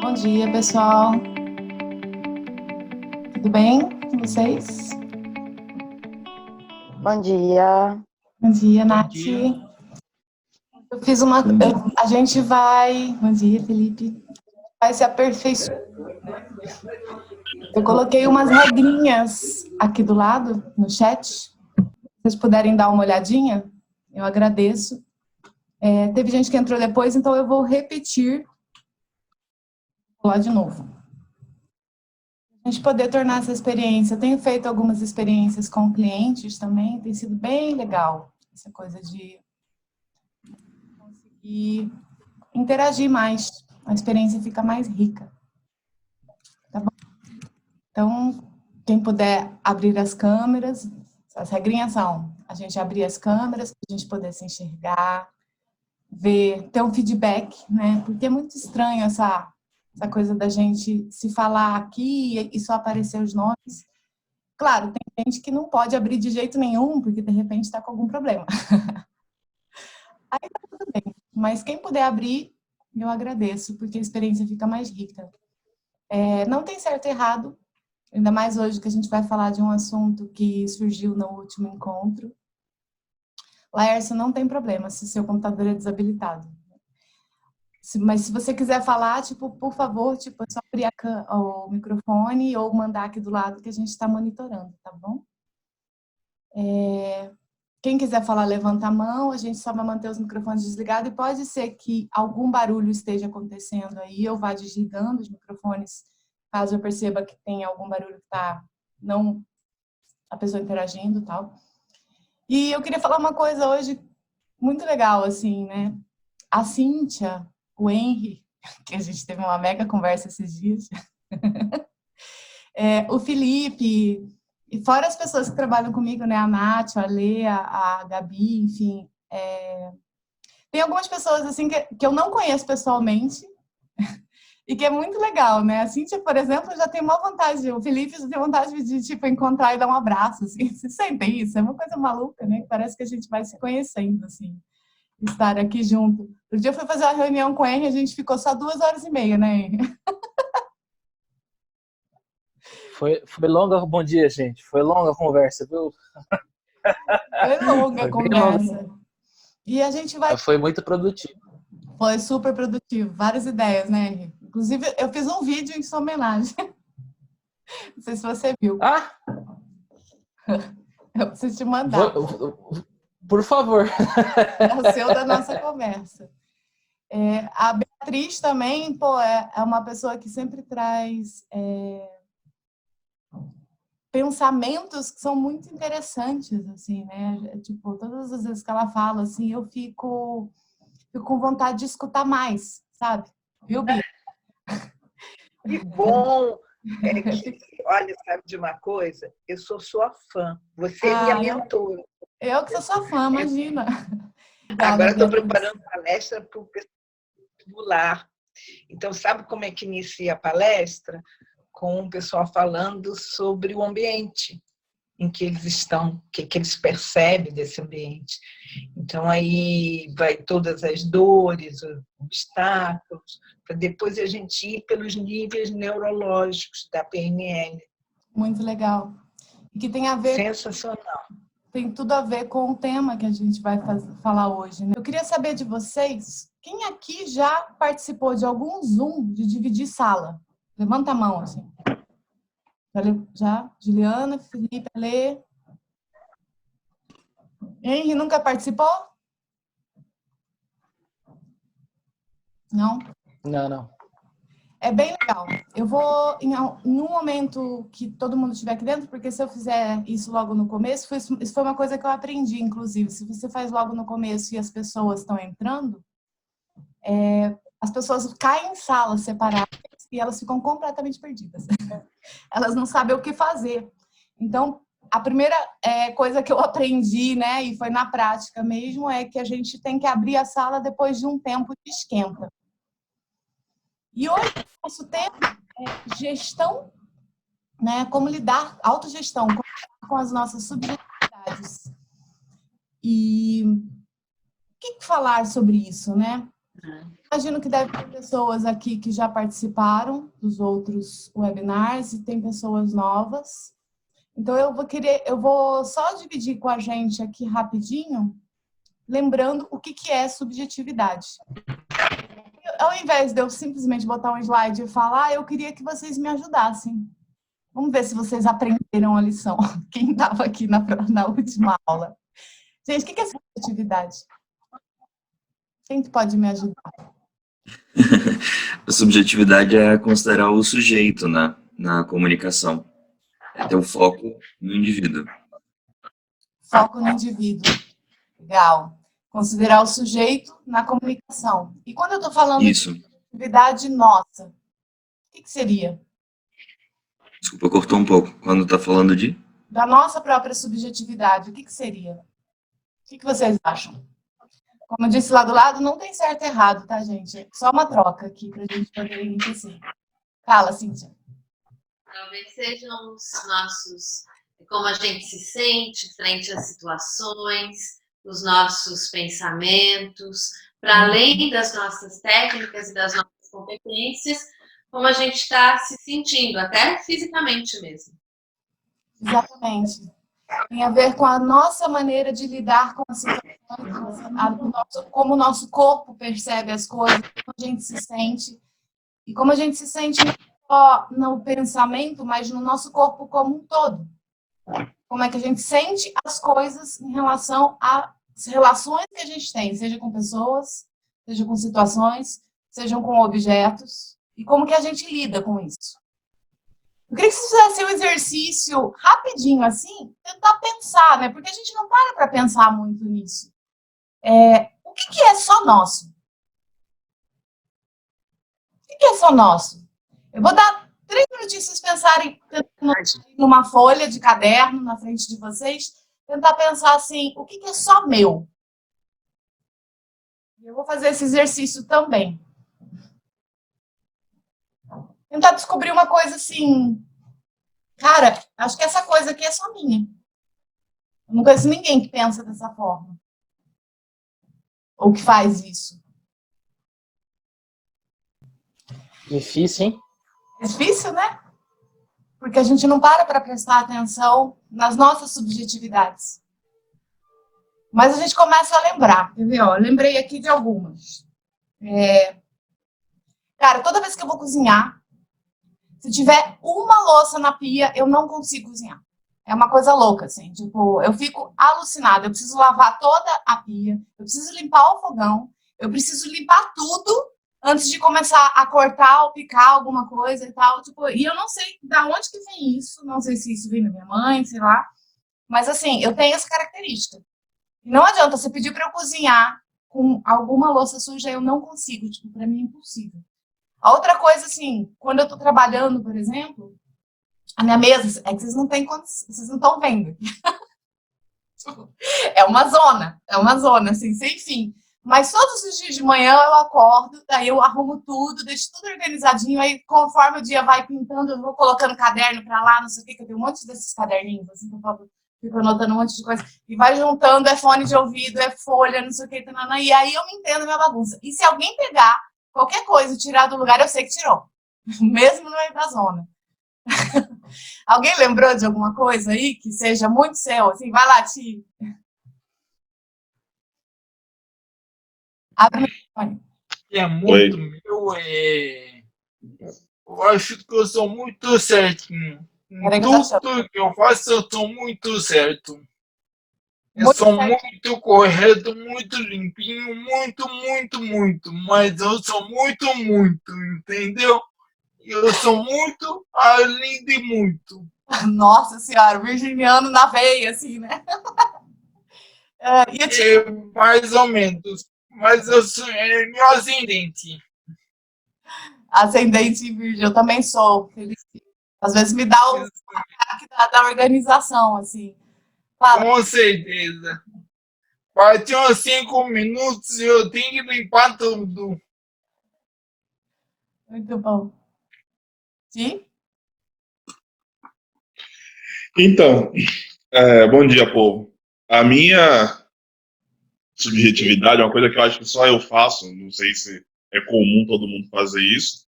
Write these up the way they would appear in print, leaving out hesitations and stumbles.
Bom dia, pessoal. Tudo bem com vocês? Bom dia. Bom dia, Bom Nath. dia. Eu fiz uma. A gente vai. Bom dia, Felipe. Vai se aperfeiçoar. Eu coloquei umas regrinhas aqui do lado, no chat. Se vocês puderem dar uma olhadinha, eu agradeço. Teve gente que entrou depois, então eu vou repetir lá de novo. A gente poder tornar essa experiência. Eu tenho feito algumas experiências com clientes também, tem sido bem legal. Essa coisa de conseguir interagir mais, a experiência fica mais rica. Tá bom? Então, quem puder abrir as câmeras, as regrinhas são a gente abrir as câmeras para a gente poder se enxergar, ver, ter um feedback, né? Porque é muito estranho essa coisa da gente se falar aqui e só aparecer os nomes. Claro, tem gente que não pode abrir de jeito nenhum, porque de repente está com algum problema. Aí tá tudo bem. Mas quem puder abrir, eu agradeço, porque a experiência fica mais rica. Não tem certo e errado, ainda mais hoje que a gente vai falar de um assunto que surgiu no último encontro. Laércio, não tem problema se seu computador é desabilitado. Mas se você quiser falar, por favor, é só abrir o microfone ou mandar aqui do lado que a gente está monitorando, tá bom? Quem quiser falar, levanta a mão, a gente só vai manter os microfones desligados e pode ser que algum barulho esteja acontecendo aí, eu vá desligando os microfones, caso eu perceba que tem algum barulho que está não a pessoa interagindo e tal. E eu queria falar uma coisa hoje muito legal, assim, né? A Cíntia, o Henry, que a gente teve uma mega conversa esses dias, o Felipe, e fora as pessoas que trabalham comigo, né? A Nath, a Lê, a Gabi, enfim. Tem algumas pessoas assim que eu não conheço pessoalmente e que é muito legal, né? A Cíntia, por exemplo, já tem uma vontade, o Felipe já tem vontade de encontrar e dar um abraço, assim. Vocês sentem isso? É uma coisa maluca, né? Parece que a gente vai se conhecendo, assim, estar aqui junto. No dia eu fui fazer uma reunião com ele, a gente ficou só 2h30, né, Henry? Foi longa, bom dia, gente. Foi longa a conversa, viu? Foi longa a conversa. Longa. E a gente vai... Foi muito produtivo. Foi super produtivo. Várias ideias, né, Henry? Inclusive, eu fiz um vídeo em sua homenagem. Não sei se você viu. Ah! Eu preciso te mandar. Por favor. É o seu da nossa conversa. A Beatriz também, é uma pessoa que sempre traz pensamentos que são muito interessantes, assim, né? Todas as vezes que ela fala, assim, eu fico com vontade de escutar mais, sabe? Viu, Bia? Que bom! Olha, sabe de uma coisa? Eu sou sua fã. Você é minha mentora. Eu que sou sua fã, imagina. Agora estou preparando palestra para o vestibular. Então, sabe como é que inicia a palestra? Com o pessoal falando sobre o ambiente em que eles estão, o que eles percebem desse ambiente. Então, aí vai todas as dores, os obstáculos, para depois a gente ir pelos níveis neurológicos da PNL. Muito legal. E que tem a ver... Sensacional. Tem tudo a ver com o tema que a gente vai falar hoje, né? Eu queria saber de vocês, quem aqui já participou de algum Zoom de dividir sala? Levanta a mão, assim. Já? Juliana, Felipe, Alê. Henry, nunca participou? Não? Não. É bem legal. Eu vou, em um momento que todo mundo estiver aqui dentro, porque se eu fizer isso logo no começo, isso foi uma coisa que eu aprendi, inclusive. Se você faz logo no começo e as pessoas estão entrando, as pessoas caem em salas separadas e elas ficam completamente perdidas. Elas não sabem o que fazer. Então, a primeira coisa que eu aprendi, né, e foi na prática mesmo, é que a gente tem que abrir a sala depois de um tempo de esquenta. E hoje o nosso tema é gestão, né, como lidar, autogestão, como lidar com as nossas subjetividades. E o que falar sobre isso, né? Imagino que deve ter pessoas aqui que já participaram dos outros webinars e tem pessoas novas. Então, eu vou só dividir com a gente aqui rapidinho, lembrando o que é subjetividade. Ao invés de eu simplesmente botar um slide e falar, eu queria que vocês me ajudassem. Vamos ver se vocês aprenderam a lição. Quem estava aqui na última aula. Gente, o que é subjetividade? Quem pode me ajudar? A subjetividade é considerar o sujeito na comunicação. É ter o foco no indivíduo. Foco no indivíduo. Legal. Considerar o sujeito na comunicação. E quando eu estou falando de subjetividade nossa, o que seria? Desculpa, cortou um pouco. Quando está falando de? Da nossa própria subjetividade, o que seria? O que vocês acham? Como eu disse lá do lado, não tem certo e errado, tá, gente? É só uma troca aqui para a gente poder enriquecer. Fala, Cíntia. Talvez sejam os nossos, como a gente se sente frente às situações, os nossos pensamentos, para além das nossas técnicas e das nossas competências, como a gente está se sentindo, até fisicamente mesmo. Exatamente. Tem a ver com a nossa maneira de lidar com as situações, como o nosso corpo percebe as coisas, como a gente se sente, e como a gente se sente não só no pensamento, mas no nosso corpo como um todo. Como é que a gente sente as coisas em relação às relações que a gente tem, seja com pessoas, seja com situações, sejam com objetos, e como que a gente lida com isso. Eu queria que vocês fizessem um exercício rapidinho, assim, tentar pensar, né? Porque a gente não para pensar muito nisso. O que é só nosso? O que é só nosso? Eu vou dar 3 minutinhos para vocês pensarem numa folha de caderno na frente de vocês, tentar pensar assim, o que é só meu? Eu vou fazer esse exercício também. Tentar descobrir uma coisa assim, cara, acho que essa coisa aqui é só minha. Eu não conheço ninguém que pensa dessa forma. Ou que faz isso. Difícil, hein? É difícil, né? Porque a gente não para prestar atenção nas nossas subjetividades. Mas a gente começa a lembrar. Quer ver? Ó, eu lembrei aqui de algumas. Cara, toda vez que eu vou cozinhar, se tiver uma louça na pia, eu não consigo cozinhar. É uma coisa louca, assim. Tipo, eu fico alucinada. Eu preciso lavar toda a pia, eu preciso limpar o fogão, eu preciso limpar tudo antes de começar a cortar ou picar alguma coisa e tal. Tipo, e eu não sei de onde que vem isso, não sei se isso vem da minha mãe, sei lá. Mas, assim, eu tenho essa característica. Não adianta você pedir para eu cozinhar com alguma louça suja, eu não consigo. Tipo, para mim é impossível. A outra coisa, assim, quando eu tô trabalhando, por exemplo, a minha mesa, é que vocês não estão vendo. É uma zona, assim, sem fim. Mas todos os dias de manhã eu acordo, daí eu arrumo tudo, deixo tudo organizadinho, aí conforme o dia vai pintando, eu vou colocando caderno pra lá, não sei o que eu tenho um monte desses caderninhos, assim, que eu fico anotando um monte de coisa, e vai juntando, é fone de ouvido, é folha, não sei o que, e aí eu me entendo minha bagunça. E se alguém pegar qualquer coisa e tirar do lugar, eu sei que tirou, mesmo no meio da zona. Alguém lembrou de alguma coisa aí que seja muito seu? Assim, vai lá, Ti. Abre o microfone. É muito meu, eu acho que eu sou muito certinho. Em tudo que eu faço, eu sou muito certo. Eu sou muito correto, muito limpinho, muito, mas eu sou muito, entendeu? Eu sou muito além de muito. Nossa senhora, virginiano na veia, assim, né? Mais ou menos. Mas eu sou meu ascendente. Ascendente virgem, eu também sou. Às vezes me dá o ataque da organização, assim. Fala. Com certeza. Bate uns 5 minutos e eu tenho que limpar tudo. Muito bom. Sim? Então, bom dia, povo. A minha subjetividade, é uma coisa que eu acho que só eu faço, não sei se é comum todo mundo fazer isso.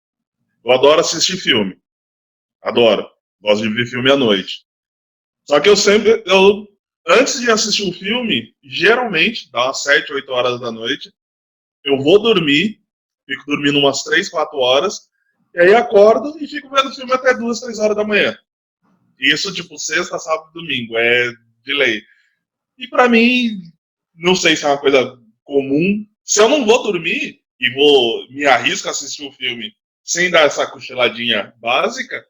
Eu adoro assistir filme. Adoro. Gosto de ver filme à noite. Só que antes de assistir um filme, geralmente, dá umas 7, 8 horas da noite, eu vou dormir, fico dormindo umas 3, 4 horas, e aí acordo e fico vendo filme até 2, 3 horas da manhã. Isso, tipo, sexta, sábado e domingo, é de lei. E pra mim, não sei se é uma coisa comum, se eu não vou dormir e me arrisco a assistir um filme sem dar essa cochiladinha básica,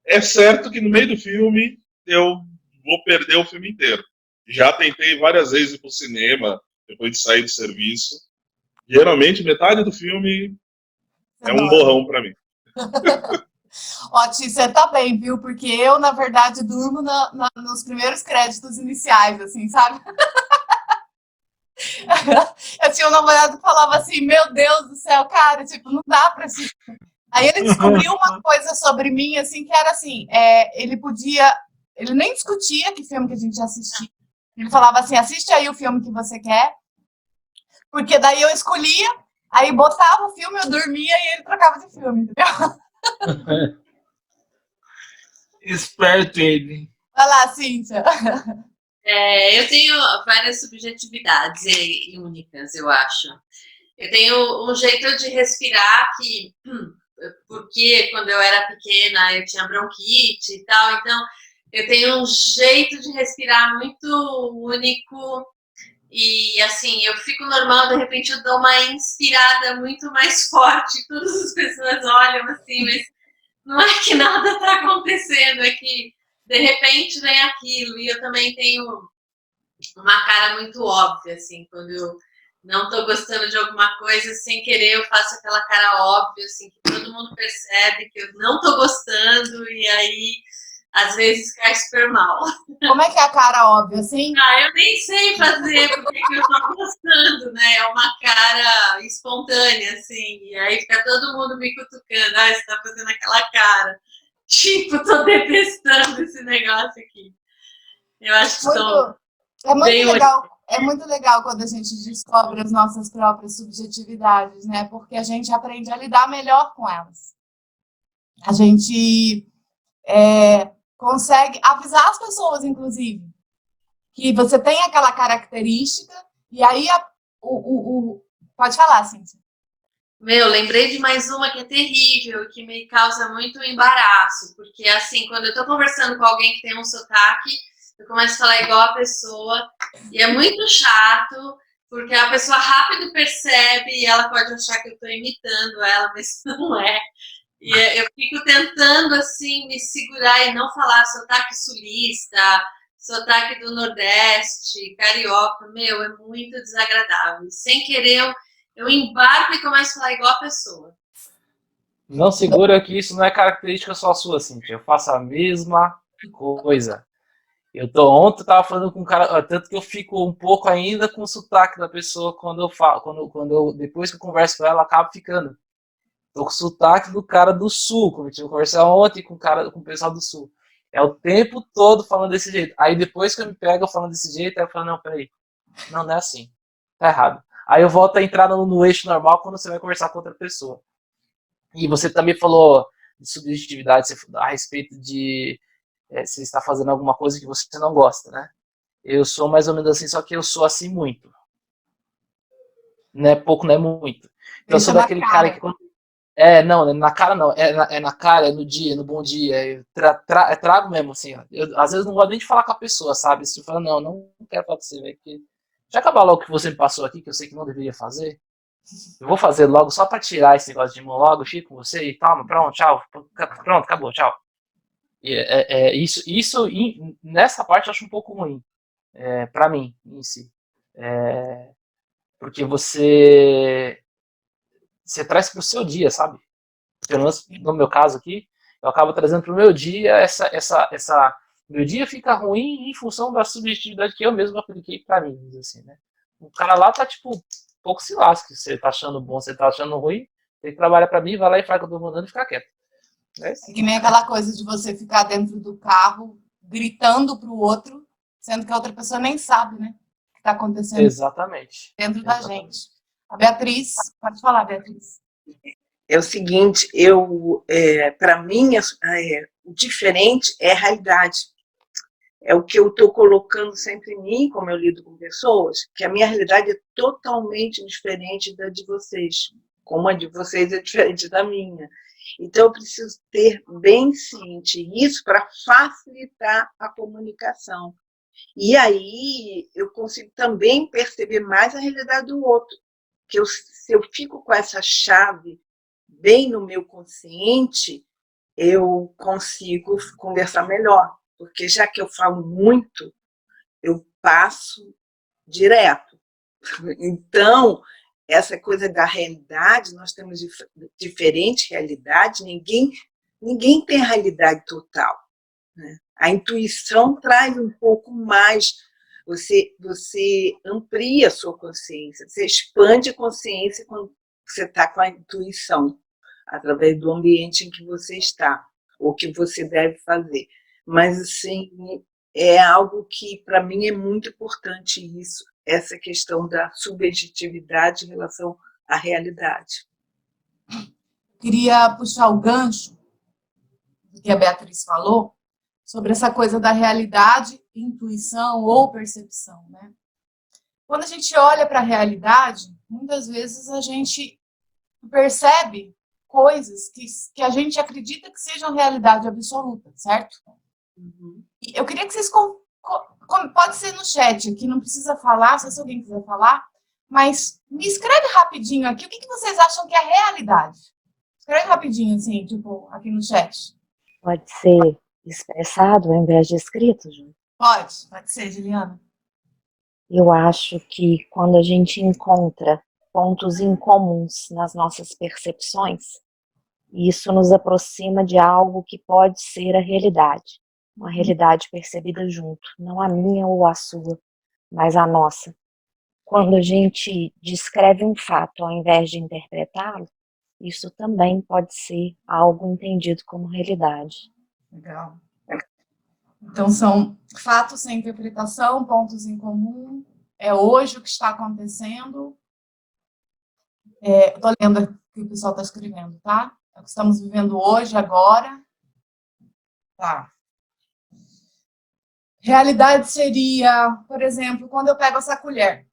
é certo que no meio do filme eu vou perder o filme inteiro. Já tentei várias vezes ir pro cinema, depois de sair do serviço. Geralmente, metade do filme é um borrão pra mim. Ó, Ti, você tá bem, viu? Porque eu, na verdade, durmo nos primeiros créditos iniciais, assim, sabe? Eu tinha um namorado que falava assim, meu Deus do céu, cara, tipo, não dá pra assistir. Aí ele descobriu uma coisa sobre mim, assim, que era assim, ele nem discutia que filme que a gente ia assistir. Ele falava assim, assiste aí o filme que você quer, porque daí eu escolhia, aí botava o filme, eu dormia e ele trocava de filme, entendeu? Esperto ele. Vai lá, Cíntia. Eu tenho várias subjetividades únicas, eu acho. Eu tenho um jeito de respirar porque quando eu era pequena eu tinha bronquite e tal, então eu tenho um jeito de respirar muito único e assim, eu fico normal, de repente eu dou uma inspirada muito mais forte, todas as pessoas olham assim, mas não é que nada está acontecendo, é que de repente vem aquilo, e eu também tenho uma cara muito óbvia, assim, quando eu não estou gostando de alguma coisa, sem querer eu faço aquela cara óbvia, assim, que todo mundo percebe que eu não estou gostando, e aí, às vezes, cai super mal. Como é que é a cara óbvia, assim? Eu nem sei fazer, porque eu estou gostando, né? É uma cara espontânea, assim, e aí fica todo mundo me cutucando, você está fazendo aquela cara. Tipo, tô detestando esse negócio aqui. Eu acho que são é muito legal quando a gente descobre as nossas próprias subjetividades, né? Porque a gente aprende a lidar melhor com elas. A gente consegue avisar as pessoas, inclusive, que você tem aquela característica e aí pode falar, Cíntia. Lembrei de mais uma que é terrível e que me causa muito embaraço, porque assim, quando eu tô conversando com alguém que tem um sotaque, eu começo a falar igual a pessoa, e é muito chato, porque a pessoa rápido percebe e ela pode achar que eu tô imitando ela, mas não é. E eu fico tentando, assim, me segurar e não falar sotaque sulista, sotaque do Nordeste, carioca, é muito desagradável. E, sem querer, eu embarco e começo a falar igual a pessoa. Não segura que isso não é característica só sua, Cíntia. Eu faço a mesma coisa. Ontem eu tava falando com um cara, tanto que eu fico um pouco ainda com o sotaque da pessoa quando eu falo, depois que eu converso com ela, eu acabo ficando. Tô com o sotaque do cara do sul, como eu tive conversar ontem com o pessoal do sul. É o tempo todo falando desse jeito. Aí depois que eu me pego falando desse jeito, aí eu falo, não, peraí. Não é assim. Tá errado. Aí eu volto a entrar no eixo normal quando você vai conversar com outra pessoa. E você também falou de subjetividade a respeito de você está fazendo alguma coisa que você não gosta, né? Eu sou mais ou menos assim, só que eu sou assim muito. Não é pouco, não é muito. Então eu sou daquele cara que... não, na cara não. É na cara, é no dia, no bom dia. Trago mesmo, assim. Ó. Às vezes não gosto nem de falar com a pessoa, sabe? Se eu falar, não quero falar com você, velho. Já acabar logo o que você me passou aqui, que eu sei que não deveria fazer. Eu vou fazer logo só pra tirar esse negócio de mão logo, Chico, com você e tal. Pronto, tchau. Pronto, acabou, tchau. Isso nessa parte eu acho um pouco ruim. Pra mim, em si. Porque você traz pro seu dia, sabe? Pelo menos no meu caso aqui, eu acabo trazendo pro meu dia meu dia fica ruim em função da subjetividade que eu mesmo apliquei pra mim, assim, né? O cara lá tá tipo, pouco se lasca, você tá achando bom, você tá achando ruim, tem que trabalhar pra mim, vai lá e faz o que eu tô mandando e fica quieto. É que nem aquela coisa de você ficar dentro do carro gritando pro outro, sendo que a outra pessoa nem sabe, né? que está acontecendo Exatamente. dentro da gente. A Beatriz, pode falar, Beatriz. É o seguinte, para mim, o diferente é a realidade. É o que eu estou colocando sempre em mim, como eu lido com pessoas, que a minha realidade é totalmente diferente da de vocês, como a de vocês é diferente da minha. Então, eu preciso ter bem ciente isso para facilitar a comunicação. E aí, eu consigo também perceber mais a realidade do outro. Que se eu fico com essa chave bem no meu consciente, eu consigo conversar melhor. Porque já que eu falo muito, eu passo direto. Então, essa coisa da realidade, nós temos diferentes realidades, ninguém tem a realidade total, né? A intuição traz um pouco mais, você amplia a sua consciência, você expande a consciência quando você está com a intuição, através do ambiente em que você está, ou que você deve fazer. Mas, assim, é algo que, para mim, é muito importante isso, essa questão da subjetividade em relação à realidade. Queria puxar o gancho do que a Beatriz falou, sobre essa coisa da realidade, intuição ou percepção, né? Quando a gente olha para a realidade, muitas vezes a gente percebe coisas que a gente acredita que sejam realidade absoluta, certo? Uhum. Eu queria que vocês, pode ser no chat aqui, não precisa falar, só se alguém quiser falar, mas me escreve rapidinho aqui, o que vocês acham que é realidade? Escreve rapidinho, assim, tipo, aqui no chat. Pode ser expressado ao invés de escrito, Ju? Pode ser, Juliana. Eu acho que quando a gente encontra pontos incomuns nas nossas percepções, isso nos aproxima de algo que pode ser a realidade. Uma realidade percebida junto, não a minha ou a sua, mas a nossa. Quando a gente descreve um fato ao invés de interpretá-lo, isso também pode ser algo entendido como realidade. Legal. Então, são fatos sem interpretação, pontos em comum, é hoje o que está acontecendo. Estou lendo o que o pessoal está escrevendo, tá? É o que estamos vivendo hoje, agora. Tá. Realidade seria, por exemplo, quando eu pego essa colher.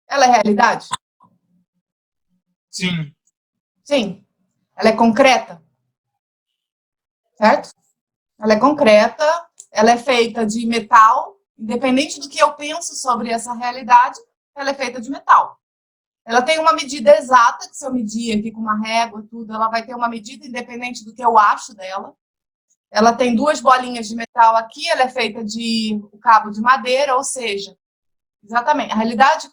Ela é realidade? Sim. Sim. Ela é concreta? Certo? Ela é concreta, ela é feita de metal, independente do que eu penso sobre essa realidade, ela é feita de metal. Ela tem uma medida exata, que se eu medir aqui com uma régua, tudo, ela vai ter uma medida independente do que eu acho dela. Ela tem 2 bolinhas de metal aqui, ela é feita de cabo de madeira, ou seja, exatamente, a realidade é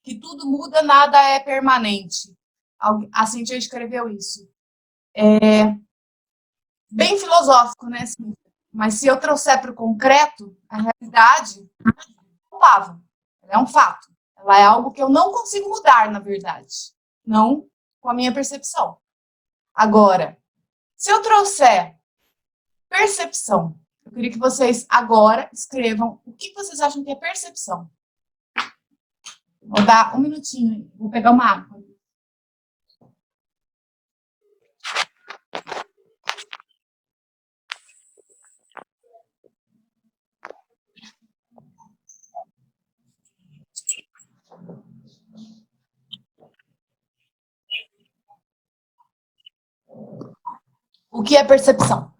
que tudo muda, nada é permanente. A Cíntia escreveu isso. Bem filosófico, né? Mas se eu trouxer para o concreto, a realidade é palpável. Ela é um fato. Ela é algo que eu não consigo mudar, na verdade. Não com a minha percepção. Agora, se eu trouxer percepção, eu queria que vocês agora escrevam o que vocês acham que é percepção. Vou dar um minutinho aí. Vou pegar uma água. O que é percepção?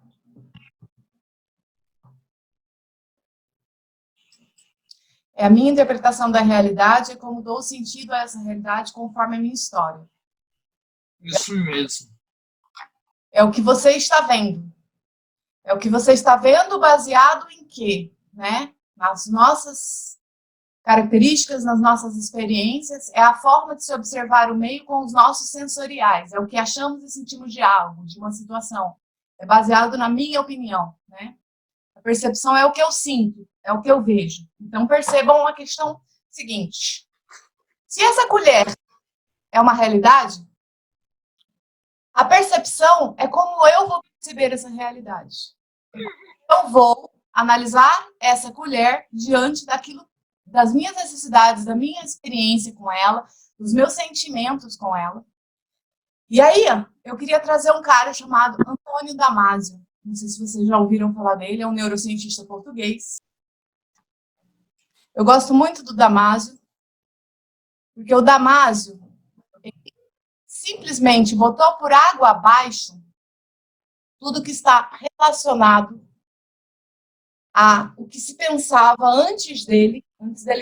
É a minha interpretação da realidade, é como dou sentido a essa realidade conforme a minha história. Isso mesmo. É o que você está vendo. É o que você está vendo baseado em quê? Né? Nas nossas características, nas nossas experiências, é a forma de se observar o meio com os nossos sensoriais, é o que achamos e sentimos de algo, de uma situação. É baseado na minha opinião, né? A percepção é o que eu sinto, é o que eu vejo. Então, percebam uma questão seguinte. Se essa colher é uma realidade, a percepção é como eu vou perceber essa realidade. Eu vou analisar essa colher diante daquilo das minhas necessidades, da minha experiência com ela, dos meus sentimentos com ela. E aí, eu queria trazer um cara chamado Antônio Damasio. Não sei se vocês já ouviram falar dele, é um neurocientista português. Eu gosto muito do Damasio, porque o Damasio simplesmente botou por água abaixo tudo que está relacionado a o que se pensava antes dele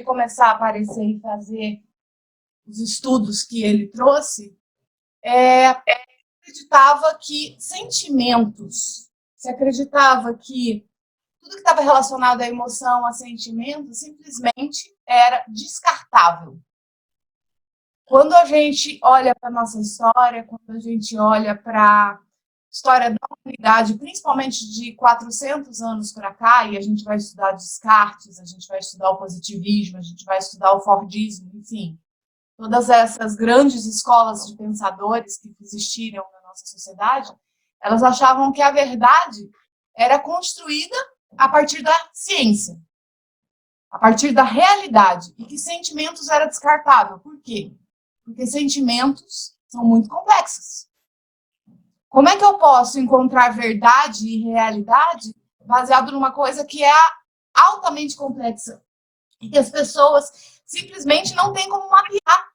começar a aparecer e fazer os estudos que ele trouxe, acreditava que sentimentos, se acreditava que tudo que estava relacionado à emoção, a sentimento, simplesmente era descartável. Quando a gente olha para a nossa história, quando a gente olha para a história da humanidade, principalmente de 400 anos para cá, e a gente vai estudar Descartes, a gente vai estudar o positivismo, a gente vai estudar o Fordismo, enfim, todas essas grandes escolas de pensadores que existiram na nossa sociedade, elas achavam que a verdade era construída a partir da ciência, a partir da realidade, e que sentimentos era descartável. Por quê? Porque sentimentos são muito complexos. Como é que eu posso encontrar verdade e realidade baseado numa coisa que é altamente complexa e que as pessoas simplesmente não têm como mapear,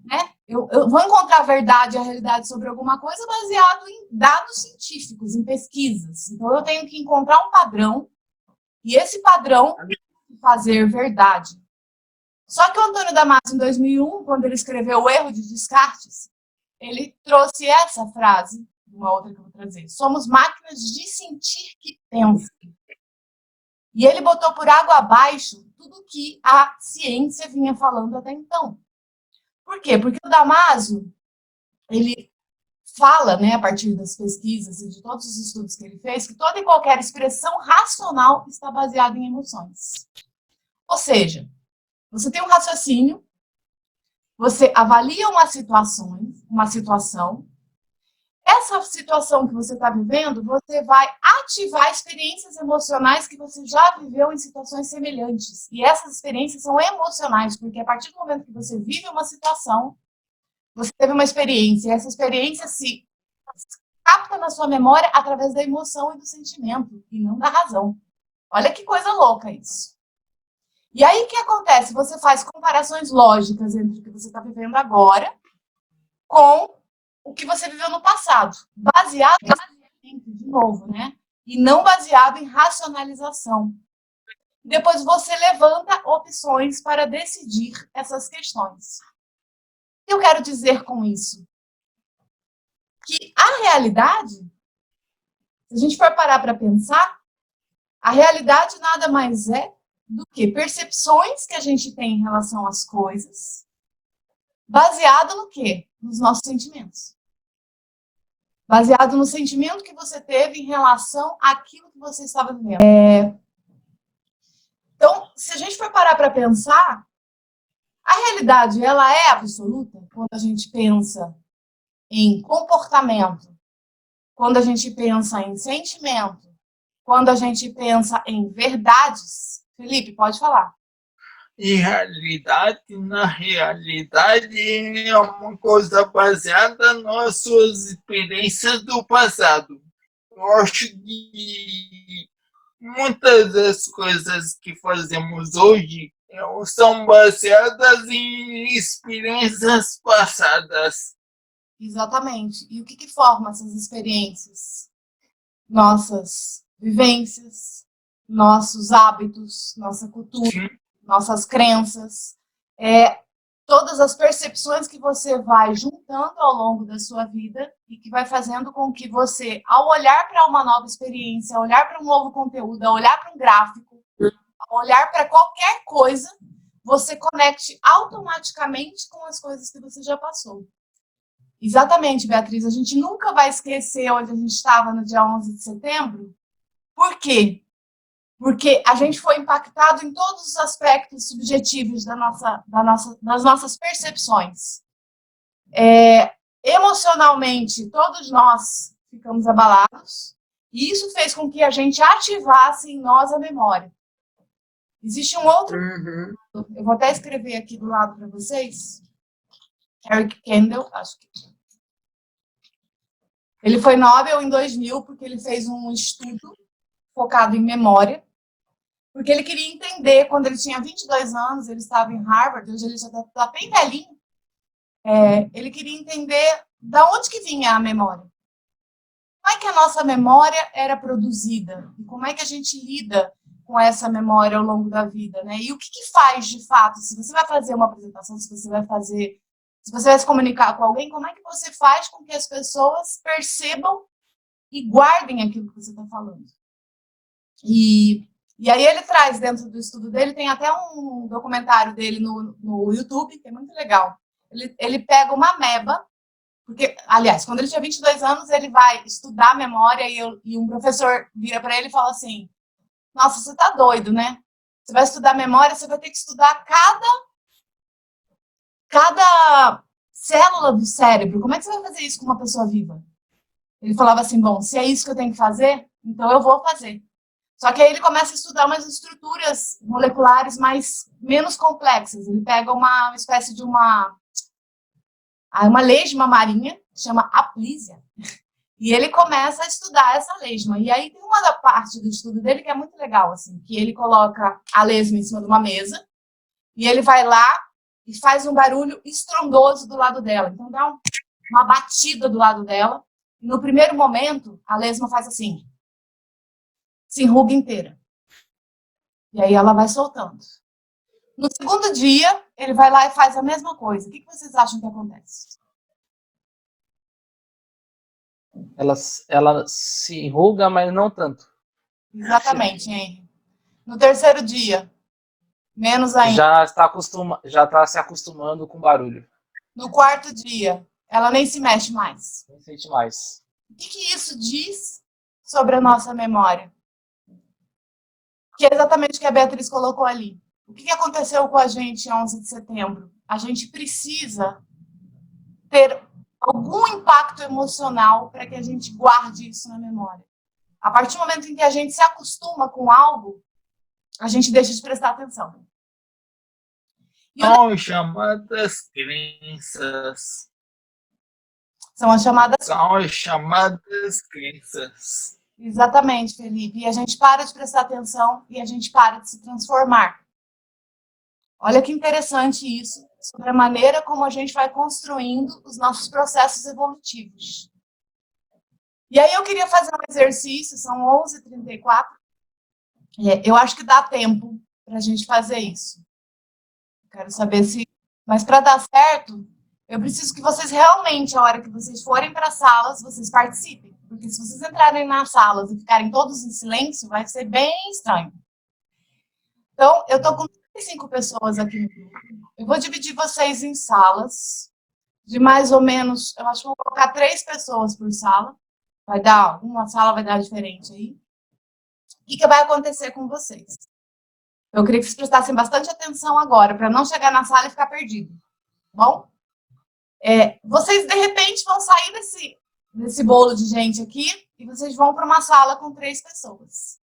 né? Eu vou encontrar a verdade e a realidade sobre alguma coisa baseado em dados científicos, em pesquisas. Então, eu tenho que encontrar um padrão e esse padrão fazer verdade. Só que o Antônio Damasio, em 2001, quando ele escreveu O Erro de Descartes, ele trouxe essa frase, uma outra que eu vou trazer: somos máquinas de sentir que pensam. E ele botou por água abaixo tudo que a ciência vinha falando até então. Por quê? Porque o Damasio, ele fala, né, a partir das pesquisas e de todos os estudos que ele fez, que toda e qualquer expressão racional está baseada em emoções. Ou seja, você tem um raciocínio, você avalia uma situação, essa situação que você está vivendo, você vai ativar experiências emocionais que você já viveu em situações semelhantes. E essas experiências são emocionais, porque a partir do momento que você vive uma situação, você teve uma experiência, e essa experiência se capta na sua memória através da emoção e do sentimento, e não da razão. Olha que coisa louca isso. E aí, o que acontece? Você faz comparações lógicas entre o que você está vivendo agora com o que você viveu no passado, baseado em, de novo, né? E não baseado em racionalização. Depois você levanta opções para decidir essas questões. O que eu quero dizer com isso? Que a realidade, se a gente for parar para pensar, a realidade nada mais é do que percepções que a gente tem em relação às coisas, baseado no quê? Nos nossos sentimentos. Baseado no sentimento que você teve em relação àquilo que você estava vivendo. Então, se a gente for parar para pensar, a realidade, ela é absoluta quando a gente pensa em comportamento, quando a gente pensa em sentimento, quando a gente pensa em verdades. Felipe, pode falar. Na realidade, é uma coisa baseada nas suas experiências do passado. Eu acho que muitas das coisas que fazemos hoje são baseadas em experiências passadas. Exatamente. E o que forma essas experiências? Nossas vivências, nossos hábitos, nossa cultura, nossas crenças, todas as percepções que você vai juntando ao longo da sua vida e que vai fazendo com que você, ao olhar para uma nova experiência, ao olhar para um novo conteúdo, ao olhar para um gráfico, ao olhar para qualquer coisa, você conecte automaticamente com as coisas que você já passou. Exatamente, Beatriz. A gente nunca vai esquecer onde a gente estava no dia 11 de setembro. Por quê? Porque a gente foi impactado em todos os aspectos subjetivos das nossas percepções. Emocionalmente, todos nós ficamos abalados, e isso fez com que a gente ativasse em nós a memória. Existe um outro, Uhum. eu vou até escrever aqui do lado para vocês, Eric Kendall, acho que ele foi Nobel em 2000 porque ele fez um estudo focado em memória, porque ele queria entender, quando ele tinha 22 anos, ele estava em Harvard, hoje ele já está bem velhinho, ele queria entender da onde que vinha a memória. Como é que a nossa memória era produzida? E como é que a gente lida com essa memória ao longo da vida, né? E o que faz, de fato, se você vai fazer uma apresentação, se você vai se comunicar com alguém, como é que você faz com que as pessoas percebam e guardem aquilo que você está falando? E aí ele traz, dentro do estudo dele, tem até um documentário dele no YouTube, que é muito legal. Ele pega uma ameba, porque, aliás, quando ele tinha 22 anos, ele vai estudar memória e um professor vira para ele e fala assim, nossa, você tá doido, né? Você vai estudar memória, você vai ter que estudar cada célula do cérebro. Como é que você vai fazer isso com uma pessoa viva? Ele falava assim, bom, se é isso que eu tenho que fazer, então eu vou fazer. Só que aí ele começa a estudar umas estruturas moleculares menos complexas. Ele pega uma espécie de uma lesma marinha, chama aplísia, e ele começa a estudar essa lesma. E aí tem uma da parte do estudo dele que é muito legal, assim, que ele coloca a lesma em cima de uma mesa, e ele vai lá e faz um barulho estrondoso do lado dela. Então dá uma batida do lado dela. E no primeiro momento, a lesma faz assim, se enruga inteira. E aí ela vai soltando. No segundo dia, ele vai lá e faz a mesma coisa. O que vocês acham que acontece? Ela se enruga, mas não tanto. Exatamente, Henry. No terceiro dia, menos ainda. Já está se acostumando com o barulho. No quarto dia, ela nem se mexe mais. Nem sente mais. O que isso diz sobre a nossa memória? Que é exatamente o que a Beatriz colocou ali. O que aconteceu com a gente em 11 de setembro? A gente precisa ter algum impacto emocional para que a gente guarde isso na memória. A partir do momento em que a gente se acostuma com algo, a gente deixa de prestar atenção. São as chamadas crenças. São as chamadas... São as chamadas crenças. Exatamente, Felipe. E a gente para de prestar atenção e a gente para de se transformar. Olha que interessante isso, sobre a maneira como a gente vai construindo os nossos processos evolutivos. E aí eu queria fazer um exercício, são 11h34. Eu acho que dá tempo para a gente fazer isso. Quero saber se... Mas para dar certo, eu preciso que vocês realmente, a hora que vocês forem para as salas, vocês participem. Porque se vocês entrarem nas salas e ficarem todos em silêncio, vai ser bem estranho. Então, eu estou com 35 pessoas aqui no grupo. Eu vou dividir vocês em salas de mais ou menos, eu acho que vou colocar 3 pessoas por sala. Uma sala vai dar diferente aí. O que vai acontecer com vocês? Eu queria que vocês prestassem bastante atenção agora, para não chegar na sala e ficar perdido. Bom? Vocês, de repente, vão sair desse bolo de gente aqui e vocês vão para uma sala com 3 pessoas.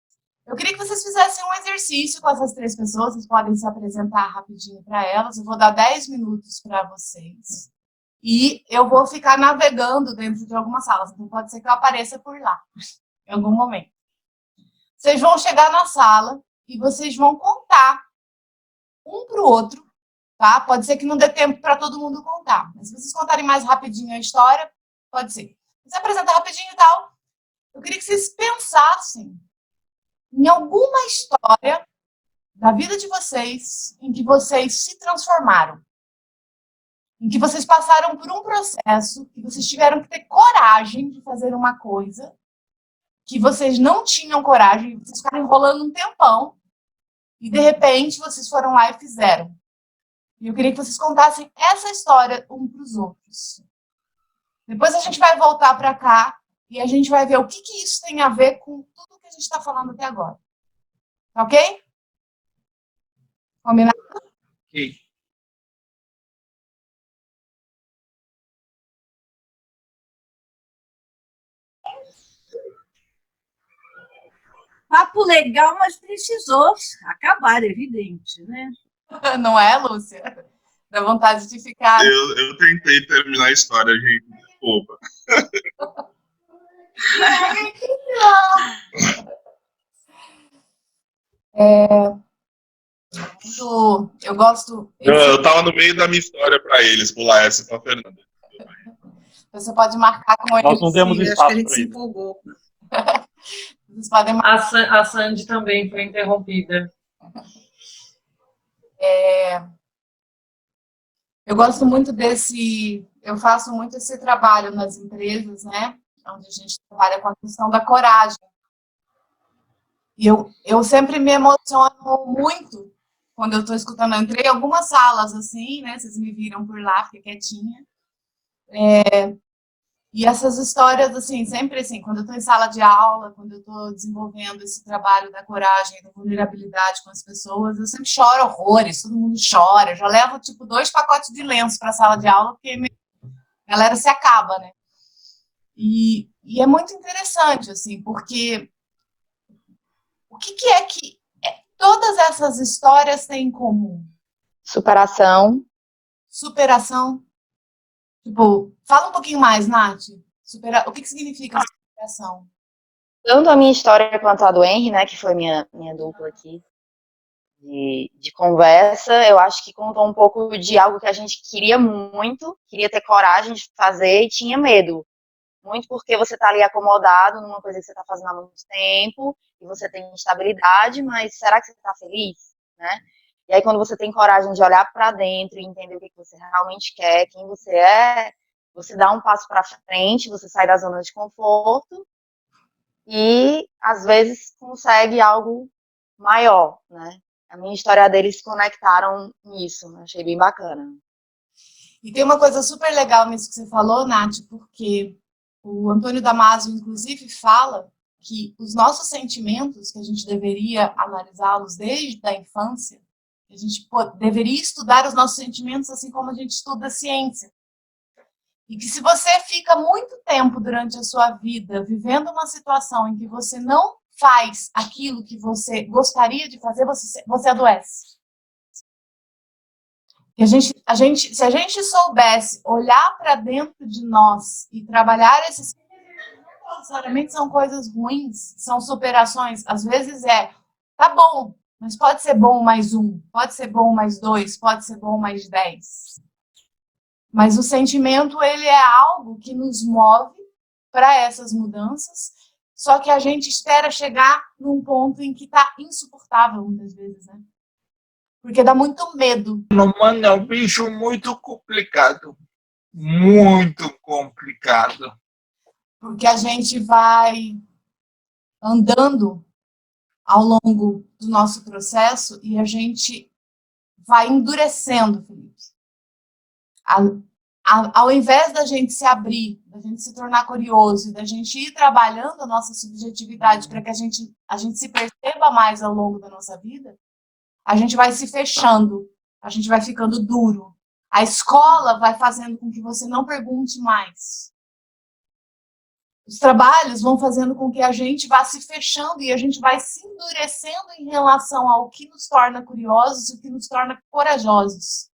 Eu queria que vocês fizessem um exercício com essas 3 pessoas, vocês podem se apresentar rapidinho para elas, eu vou dar 10 minutos para vocês. E eu vou ficar navegando dentro de algumas salas, então pode ser que eu apareça por lá, em algum momento. Vocês vão chegar na sala e vocês vão contar um para o outro, tá? Pode ser que não dê tempo para todo mundo contar, mas se vocês contarem mais rapidinho a história, pode ser. Se apresentar rapidinho e tal, eu queria que vocês pensassem em alguma história da vida de vocês em que vocês se transformaram, em que vocês passaram por um processo, que vocês tiveram que ter coragem de fazer uma coisa que vocês não tinham coragem, vocês ficaram enrolando um tempão e, de repente, vocês foram lá e fizeram. E eu queria que vocês contassem essa história um para os outros. Depois a gente vai voltar para cá e a gente vai ver o que isso tem a ver com tudo que a gente está falando até agora. Ok? Combinado? Ok. papo legal, mas precisou acabar, é evidente, né? Não é, Lúcia? Dá vontade de ficar. Eu tentei terminar a história, gente. Desculpa. Eu gosto. Eu tava no meio da minha história para eles, pular essa pra Fernanda. Você pode marcar com Nós não temos eles. espaço Acho que a gente para se isso. empolgou. Vocês podem marcar. A Sandy também foi interrompida. Eu gosto muito eu faço muito esse trabalho nas empresas, né? Onde a gente trabalha com a questão da coragem. E eu sempre me emociono muito quando eu estou escutando. Eu entrei em algumas salas assim, né? Vocês me viram por lá, fiquei quietinha. E essas histórias, assim, sempre assim, quando eu estou em sala de aula, quando eu estou desenvolvendo esse trabalho da coragem, da vulnerabilidade com as pessoas, eu sempre choro horrores, todo mundo chora. Eu já levo, tipo, 2 pacotes de lenço para a sala de aula, porque a galera se acaba, né? E é muito interessante, assim, porque o que é que todas essas histórias têm em comum? Superação. Superação. Tipo, fala um pouquinho mais, Nath. O que significa superação? Tanto a minha história quanto a do Henry, né, que foi minha dupla aqui de conversa, eu acho que contou um pouco de algo que a gente queria muito, queria ter coragem de fazer e tinha medo. Muito porque você tá ali acomodado numa coisa que você tá fazendo há muito tempo, e você tem estabilidade, mas será que você tá feliz, né? E aí quando você tem coragem de olhar para dentro e entender o que você realmente quer, quem você é, você dá um passo para frente, você sai da zona de conforto e às vezes consegue algo maior, né? A minha história deles se conectaram nisso, achei bem bacana. E tem uma coisa super legal nisso que você falou, Nath, porque o Antônio Damasio, inclusive, fala que os nossos sentimentos, que a gente deveria analisá-los desde a infância, a gente deveria estudar os nossos sentimentos assim como a gente estuda a ciência. E que se você fica muito tempo durante a sua vida vivendo uma situação em que você não faz aquilo que você gostaria de fazer, você adoece. E se a gente soubesse olhar para dentro de nós e trabalhar esses não necessariamente são coisas ruins, são superações. Às vezes tá bom, mas pode ser bom mais 1, pode ser bom mais 2, pode ser bom mais 10. Mas o sentimento, ele é algo que nos move para essas mudanças, só que a gente espera chegar num ponto em que tá insuportável muitas vezes, né? Porque dá muito medo. Mano, é um bicho muito complicado. Muito complicado. Porque a gente vai andando ao longo do nosso processo e a gente vai endurecendo, Felipe. Ao invés da gente se abrir, da gente se tornar curioso e da gente ir trabalhando a nossa subjetividade para que a gente se perceba mais ao longo da nossa vida, a gente vai se fechando, a gente vai ficando duro. A escola vai fazendo com que você não pergunte mais. Os trabalhos vão fazendo com que a gente vá se fechando e a gente vai se endurecendo em relação ao que nos torna curiosos e o que nos torna corajosos.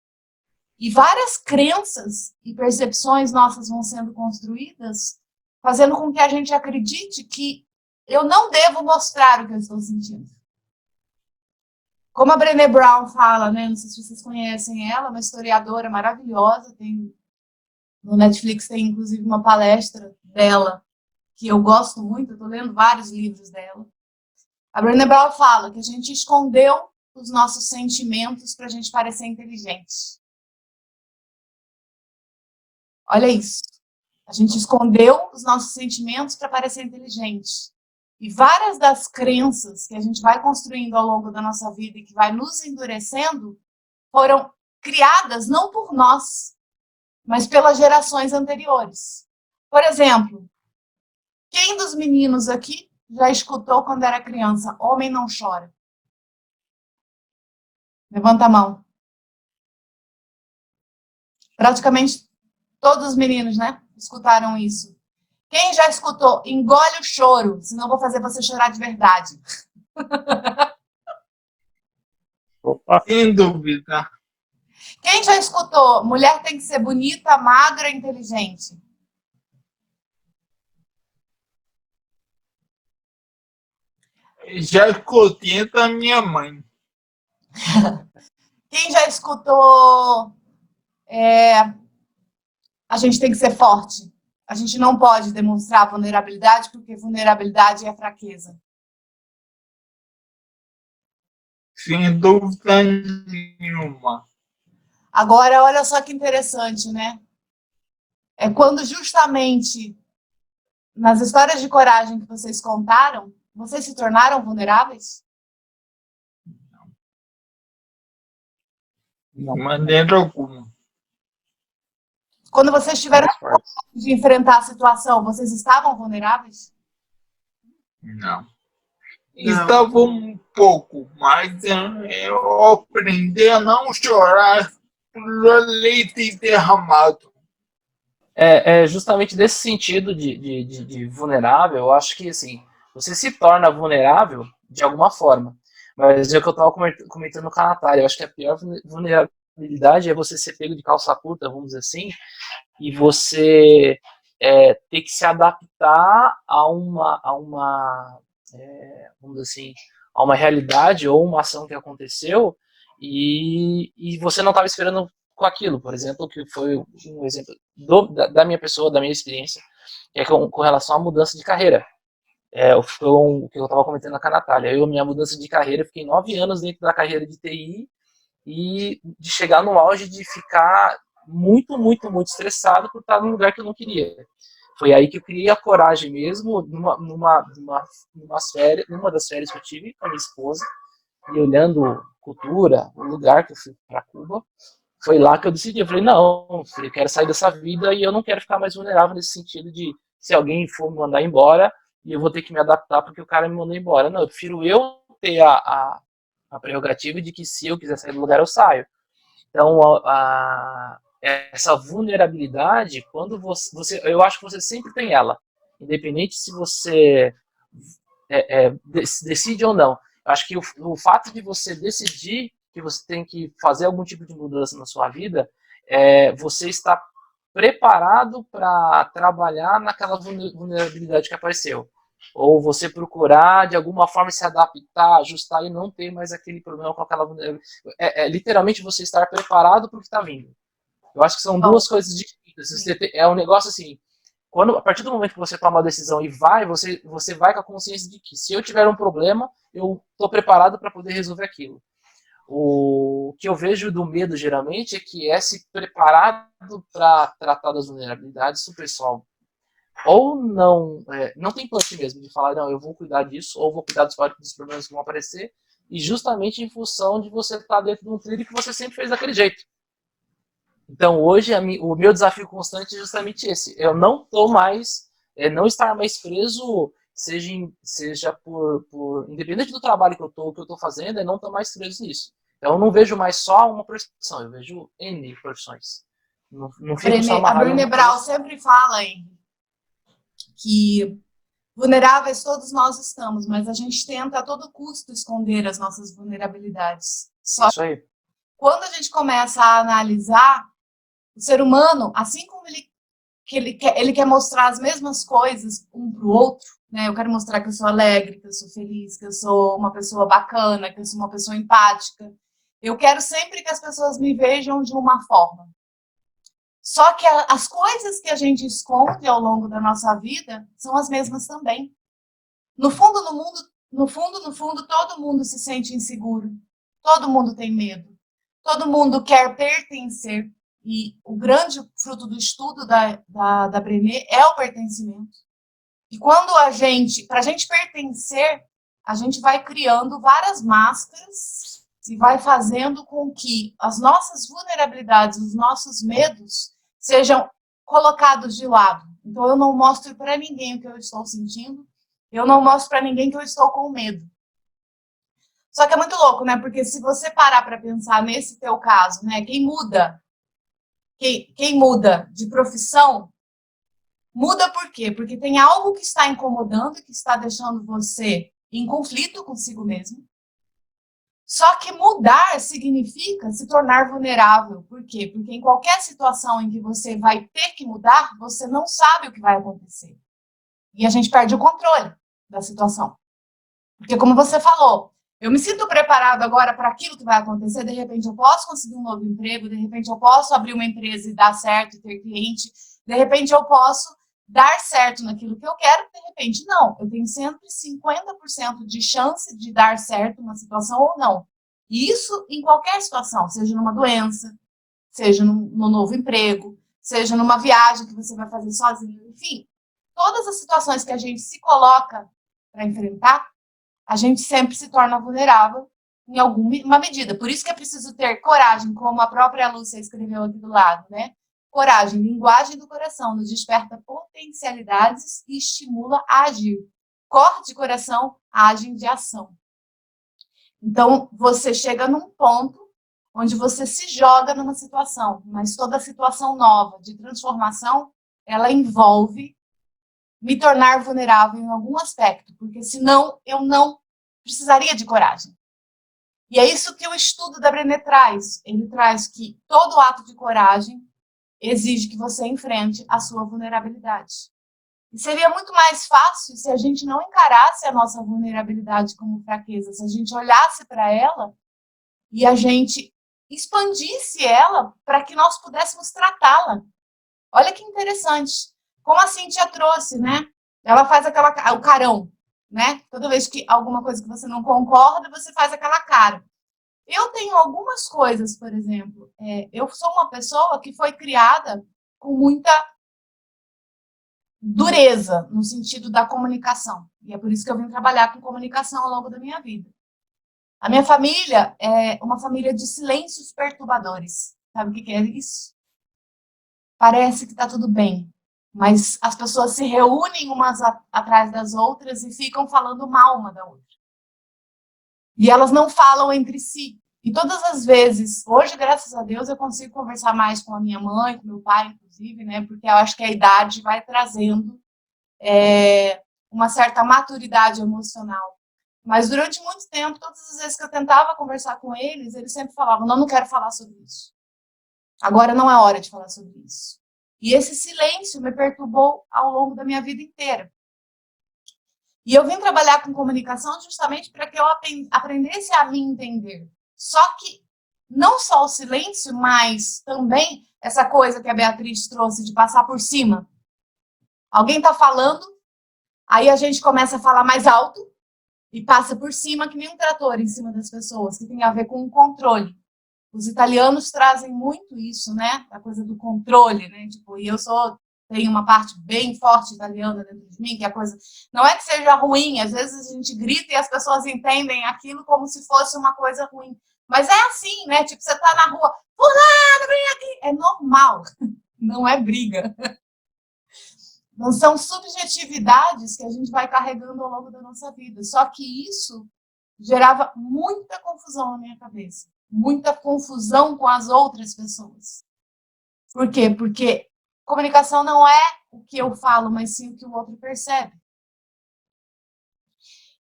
E várias crenças e percepções nossas vão sendo construídas, fazendo com que a gente acredite que eu não devo mostrar o que eu estou sentindo. Como a Brené Brown fala, né? Não sei se vocês conhecem ela, uma historiadora maravilhosa. No Netflix tem, inclusive, uma palestra dela, que eu gosto muito, eu estou lendo vários livros dela. A Brené Brown fala que a gente escondeu os nossos sentimentos para a gente parecer inteligente. Olha isso. A gente escondeu os nossos sentimentos para parecer inteligente. E várias das crenças que a gente vai construindo ao longo da nossa vida e que vai nos endurecendo foram criadas não por nós, mas pelas gerações anteriores. Por exemplo, quem dos meninos aqui já escutou quando era criança, homem não chora? Levanta a mão. Praticamente todos os meninos, né? Escutaram isso. Quem já escutou, engole o choro, senão vou fazer você chorar de verdade. Opa. Sem dúvida. Quem já escutou? Mulher tem que ser bonita, magra, inteligente. Já escutei da minha mãe. Quem já escutou? A gente tem que ser forte. A gente não pode demonstrar vulnerabilidade, porque vulnerabilidade é fraqueza. Sem dúvida nenhuma. Agora, olha só que interessante, né? É quando justamente nas histórias de coragem que vocês contaram, vocês se tornaram vulneráveis? De maneira alguma. Quando vocês tiveram de enfrentar a situação, vocês estavam vulneráveis? Não. Estava um pouco, mas eu aprendi a não chorar por leite derramado. É justamente desse sentido de vulnerável, eu acho que assim, você se torna vulnerável de alguma forma. Mas é o que eu estava comentando com a Natália, eu acho que a pior vulnerabilidade é você ser pego de calça curta, vamos dizer assim, e você ter que se adaptar vamos dizer assim, a uma realidade ou uma ação que aconteceu e você não estava esperando com aquilo, por exemplo, que foi um exemplo da minha pessoa, da minha experiência, que é com relação à mudança de carreira. Foi o que eu estava comentando com a Natália. Minha mudança de carreira, eu fiquei 9 anos dentro da carreira de TI e de chegar no auge de ficar muito, muito, muito estressado por estar num lugar que eu não queria. Foi aí que eu criei a coragem mesmo, numa das férias que eu tive com a minha esposa, e olhando cultura, o lugar que eu fui para Cuba, foi lá que eu decidi. Eu falei, não, eu quero sair dessa vida e eu não quero ficar mais vulnerável nesse sentido de se alguém for me mandar embora e eu vou ter que me adaptar porque o cara me mandou embora. Não, eu prefiro eu ter a prerrogativa de que se eu quiser sair do lugar, eu saio. Então, essa vulnerabilidade, quando eu acho que você sempre tem ela, independente se você decide ou não. Eu acho que o fato de você decidir que você tem que fazer algum tipo de mudança na sua vida, você está preparado para trabalhar naquela vulnerabilidade que apareceu. Ou você procurar, de alguma forma, se adaptar, ajustar e não ter mais aquele problema com aquela vulnerabilidade. Literalmente você estar preparado para o que está vindo. Eu acho que são duas coisas distintas. É um negócio assim, a partir do momento que você toma uma decisão e você vai com a consciência de que se eu tiver um problema, eu estou preparado para poder resolver aquilo. O que eu vejo do medo, geralmente, é que é se preparado para tratar das vulnerabilidades do pessoal. Ou não tem plano mesmo de falar, não, eu vou cuidar disso, ou vou cuidar dos problemas que vão aparecer, e justamente em função de você estar dentro de um trilho que você sempre fez daquele jeito. Então, hoje, o meu desafio constante é justamente esse. Eu não não estar mais preso, seja independente do trabalho que eu estou fazendo, não estar mais preso nisso. Então, eu não vejo mais só uma profissão, eu vejo N profissões. Não fico só a Brené Brown sempre fala, que vulneráveis todos nós estamos, mas a gente tenta a todo custo esconder as nossas vulnerabilidades. Só isso aí. Quando a gente começa a analisar, o ser humano, assim como ele quer mostrar as mesmas coisas um para o outro, né? Eu quero mostrar que eu sou alegre, que eu sou feliz, que eu sou uma pessoa bacana, que eu sou uma pessoa empática. Eu quero sempre que as pessoas me vejam de uma forma. Só que as coisas que a gente esconde ao longo da nossa vida são as mesmas também. No fundo, todo mundo se sente inseguro. Todo mundo tem medo. Todo mundo quer pertencer. E o grande fruto do estudo da Brené é o pertencimento. E quando para a gente pertencer, a gente vai criando várias máscaras e vai fazendo com que as nossas vulnerabilidades, os nossos medos sejam colocados de lado. Então, eu não mostro para ninguém o que eu estou sentindo, eu não mostro para ninguém que eu estou com medo. Só que é muito louco, né? Porque se você parar para pensar nesse teu caso, né? Quem muda de profissão, muda por quê? Porque tem algo que está incomodando, que está deixando você em conflito consigo mesmo. Só que mudar significa se tornar vulnerável. Por quê? Porque em qualquer situação em que você vai ter que mudar, você não sabe o que vai acontecer. E a gente perde o controle da situação. Porque, como você falou, eu me sinto preparado agora para aquilo que vai acontecer, de repente eu posso conseguir um novo emprego, de repente eu posso abrir uma empresa e dar certo e ter cliente, de repente eu posso dar certo naquilo que eu quero, de repente não. Eu tenho sempre 50% de chance de dar certo uma situação ou não. E isso em qualquer situação, seja numa doença, seja no novo emprego, seja numa viagem que você vai fazer sozinho, enfim. Todas as situações que a gente se coloca para enfrentar, a gente sempre se torna vulnerável em alguma medida. Por isso que é preciso ter coragem, como a própria Lúcia escreveu aqui do lado, né? Coragem, linguagem do coração, nos desperta potencialidades e estimula a agir. Corte de coração, agem de ação. Então, você chega num ponto onde você se joga numa situação, mas toda situação nova de transformação, ela envolve me tornar vulnerável em algum aspecto, porque senão eu não precisaria de coragem. E é isso que o estudo da Brené traz. Ele traz que todo ato de coragem exige que você enfrente a sua vulnerabilidade. E seria muito mais fácil se a gente não encarasse a nossa vulnerabilidade como fraqueza, se a gente olhasse para ela e a gente expandisse ela para que nós pudéssemos tratá-la. Olha que interessante. Como a Cíntia trouxe, né? Ela faz o carão, né? Toda vez que alguma coisa que você não concorda, você faz aquela cara. Eu tenho algumas coisas, por exemplo, eu sou uma pessoa que foi criada com muita dureza no sentido da comunicação. E é por isso que eu vim trabalhar com comunicação ao longo da minha vida. A minha família é uma família de silêncios perturbadores. Sabe o que é isso? Parece que está tudo bem, mas as pessoas se reúnem umas atrás das outras e ficam falando mal uma da outra. E elas não falam entre si. E todas as vezes, hoje, graças a Deus, eu consigo conversar mais com a minha mãe, com meu pai, inclusive, né? Porque eu acho que a idade vai trazendo uma certa maturidade emocional. Mas durante muito tempo, todas as vezes que eu tentava conversar com eles, eles sempre falavam, não quero falar sobre isso. Agora não é hora de falar sobre isso. E esse silêncio me perturbou ao longo da minha vida inteira. E eu vim trabalhar com comunicação justamente para que eu aprendesse a me entender. Só que não só o silêncio, mas também essa coisa que a Beatriz trouxe de passar por cima. Alguém está falando, aí a gente começa a falar mais alto e passa por cima, que nem um trator em cima das pessoas, que tem a ver com o controle. Os italianos trazem muito isso, né? A coisa do controle, né? Tipo, e eu tenho uma parte bem forte italiana dentro de mim, que a coisa não é que seja ruim, às vezes a gente grita e as pessoas entendem aquilo como se fosse uma coisa ruim. Mas é assim, né? Tipo, você tá na rua, fulano, vem aqui. É normal, não é briga. Não são subjetividades que a gente vai carregando ao longo da nossa vida. Só que isso gerava muita confusão na minha cabeça. Muita confusão com as outras pessoas. Por quê? Porque comunicação não é o que eu falo, mas sim o que o outro percebe.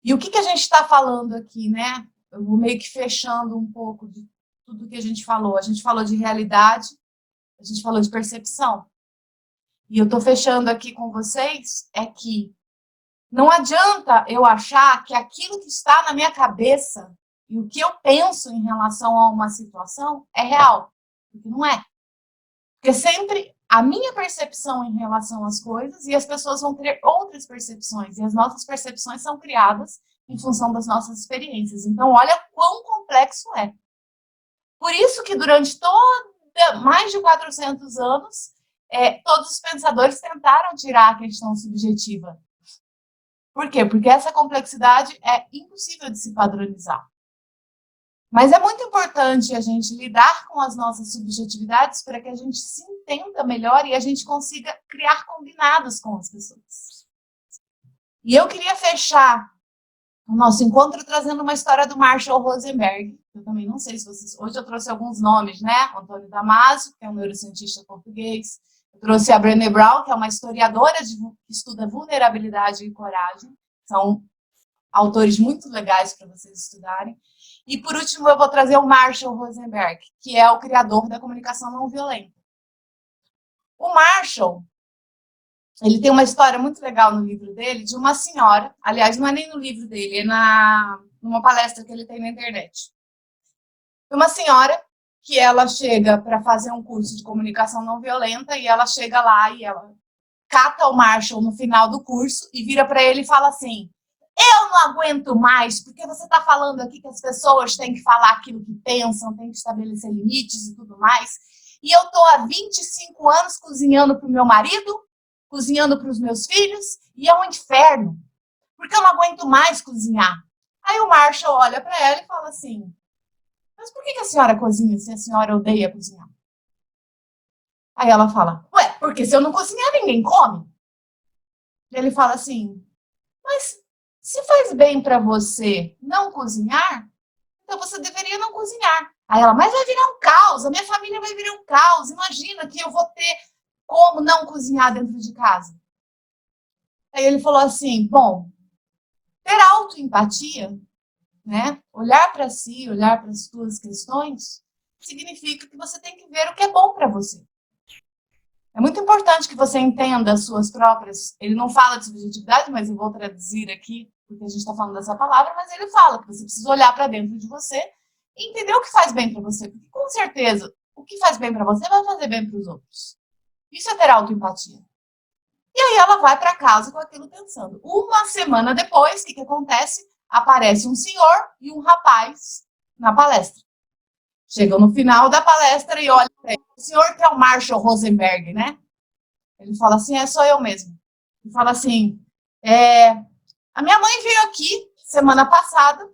E o que a gente está falando aqui, né? Eu vou meio que fechando um pouco de tudo que a gente falou. A gente falou de realidade, a gente falou de percepção. E eu estou fechando aqui com vocês, é que não adianta eu achar que aquilo que está na minha cabeça e o que eu penso em relação a uma situação é real. Porque não é. Porque sempre a minha percepção em relação às coisas e as pessoas vão ter outras percepções. E as nossas percepções são criadas em função das nossas experiências. Então, olha quão complexo é. Por isso que durante mais de 400 anos, todos os pensadores tentaram tirar a questão subjetiva. Por quê? Porque essa complexidade é impossível de se padronizar. Mas é muito importante a gente lidar com as nossas subjetividades para que a gente se entenda melhor e a gente consiga criar combinados com as pessoas. E eu queria fechar o nosso encontro trazendo uma história do Marshall Rosenberg. Eu também não sei se vocês... Hoje eu trouxe alguns nomes, né? Antônio Damasio, que é um neurocientista português. Eu trouxe a Brené Brown, que é uma historiadora que estuda vulnerabilidade e coragem. São autores muito legais para vocês estudarem. E, por último, eu vou trazer o Marshall Rosenberg, que é o criador da comunicação não violenta. O Marshall, ele tem uma história muito legal no livro dele, de uma senhora, aliás, não é nem no livro dele, é numa palestra que ele tem na internet. Uma senhora que ela chega para fazer um curso de comunicação não violenta, e ela chega lá e ela cata o Marshall no final do curso e vira para ele e fala assim: eu não aguento mais, porque você está falando aqui que as pessoas têm que falar aquilo que pensam, têm que estabelecer limites e tudo mais, e eu estou há 25 anos cozinhando para o meu marido, cozinhando para os meus filhos, e é um inferno, porque eu não aguento mais cozinhar. Aí o Marshall olha para ela e fala assim: mas por que a senhora cozinha se a senhora odeia cozinhar? Aí ela fala: ué, porque se eu não cozinhar, ninguém come. E ele fala assim: mas se faz bem para você não cozinhar, então você deveria não cozinhar. Aí ela: mas vai virar um caos, a minha família vai virar um caos, imagina que eu vou ter como não cozinhar dentro de casa. Aí ele falou assim: bom, ter autoempatia, né? Olhar para si, olhar para as suas questões, significa que você tem que ver o que é bom para você. É muito importante que você entenda as suas próprias... Ele não fala de subjetividade, mas eu vou traduzir aqui, porque a gente está falando dessa palavra, mas ele fala que você precisa olhar para dentro de você e entender o que faz bem para você. Porque, com certeza, o que faz bem para você vai fazer bem para os outros. Isso é ter autoempatia. E aí ela vai para casa com aquilo pensando. Uma semana depois, o que acontece? Aparece um senhor e um rapaz na palestra. Chegam no final da palestra e olha para ele. O senhor que é o Marshall Rosenberg, né? Ele fala assim: sou eu mesmo. Ele fala assim: a minha mãe veio aqui semana passada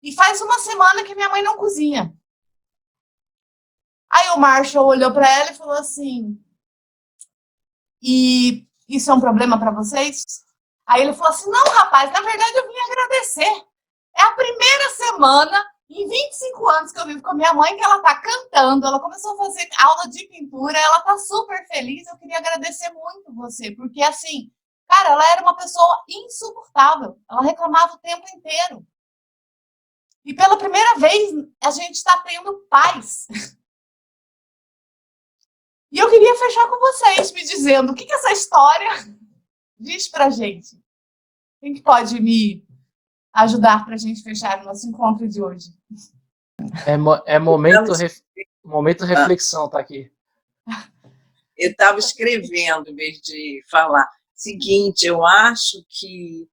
e faz uma semana que minha mãe não cozinha. Aí o Marshall olhou para ela e falou assim: e isso é um problema para vocês? Aí ele falou assim: não, rapaz, na verdade eu vim agradecer. É a primeira semana em 25 anos que eu vivo com a minha mãe que ela tá cantando, ela começou a fazer aula de pintura, ela tá super feliz, eu queria agradecer muito você, porque assim, cara, ela era uma pessoa insuportável, ela reclamava o tempo inteiro. E pela primeira vez a gente está tendo paz. E eu queria fechar com vocês me dizendo o que essa história diz pra gente. Quem que pode me ajudar para a gente fechar o nosso encontro de hoje? Momento reflexão, tá aqui. Eu estava escrevendo em vez de falar. Seguinte, eu acho que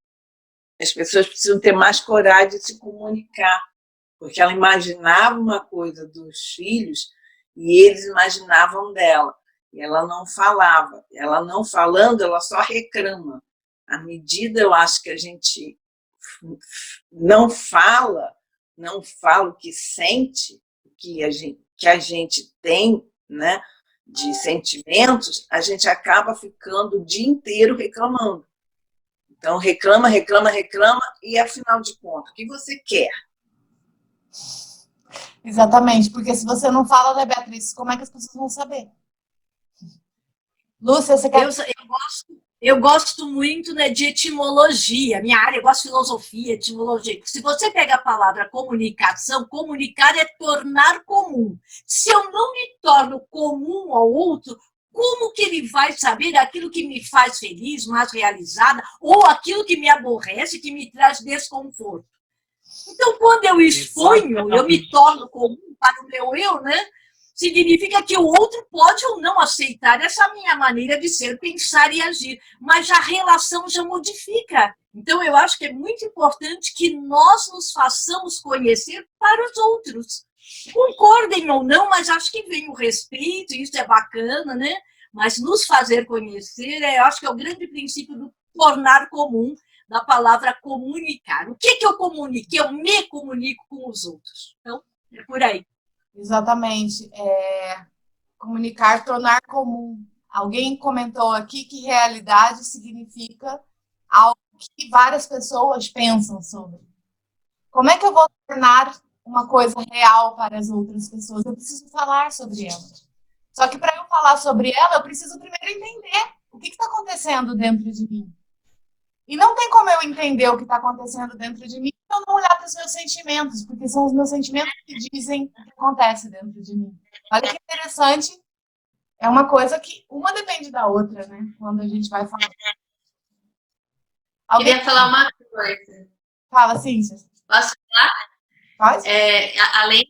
as pessoas precisam ter mais coragem de se comunicar, porque ela imaginava uma coisa dos filhos e eles imaginavam dela, e ela não falava. Ela não falando, ela só reclama. À medida, eu acho que a gente não fala o que sente, que a gente tem, né, de sentimentos, a gente acaba ficando o dia inteiro reclamando. Então, reclama, e afinal de contas, o que você quer? Exatamente, porque se você não fala, né, Beatriz, como é que as pessoas vão saber? Lúcia, você quer... Eu gosto muito, né, de etimologia, minha área, eu gosto de filosofia, etimologia. Se você pega a palavra comunicação, comunicar é tornar comum. Se eu não me torno comum ao outro, como que ele vai saber aquilo que me faz feliz, mais realizada, ou aquilo que me aborrece, que me traz desconforto? Então, quando eu exponho, eu me torno comum para o meu eu, né? Significa que o outro pode ou não aceitar essa minha maneira de ser, pensar e agir, mas a relação já modifica. Então, eu acho que é muito importante que nós nos façamos conhecer para os outros. Concordem ou não, mas acho que vem o respeito, isso é bacana, né? Mas nos fazer conhecer, eu acho que é o grande princípio do tornar comum, da palavra comunicar. O que eu comunico? Eu me comunico com os outros. Então, é por aí. Exatamente. Comunicar, tornar comum. Alguém comentou aqui que realidade significa algo que várias pessoas pensam sobre. Como é que eu vou tornar uma coisa real para as outras pessoas? Eu preciso falar sobre ela. Só que para eu falar sobre ela, eu preciso primeiro entender o que está acontecendo dentro de mim. E não tem como eu entender o que está acontecendo dentro de mim se eu não olhar para os meus sentimentos, porque são os meus sentimentos que dizem o que acontece dentro de mim. Olha que interessante, é uma coisa que uma depende da outra, né? Quando a gente vai falar. Alguém... Queria falar uma coisa. Fala, Cíntia. Posso falar? Pode? Além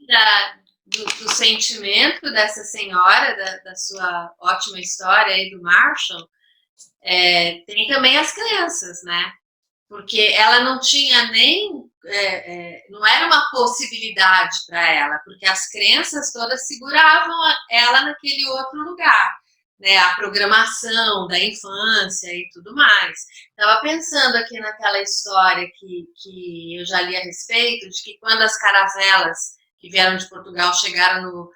do sentimento dessa senhora, da sua ótima história aí do Marshall, tem também as crenças, né? Porque ela não tinha nem... não era uma possibilidade para ela, porque as crenças todas seguravam ela naquele outro lugar, né? A programação da infância e tudo mais. Estava pensando aqui naquela história que eu já li a respeito, de que quando as caravelas que vieram de Portugal chegaram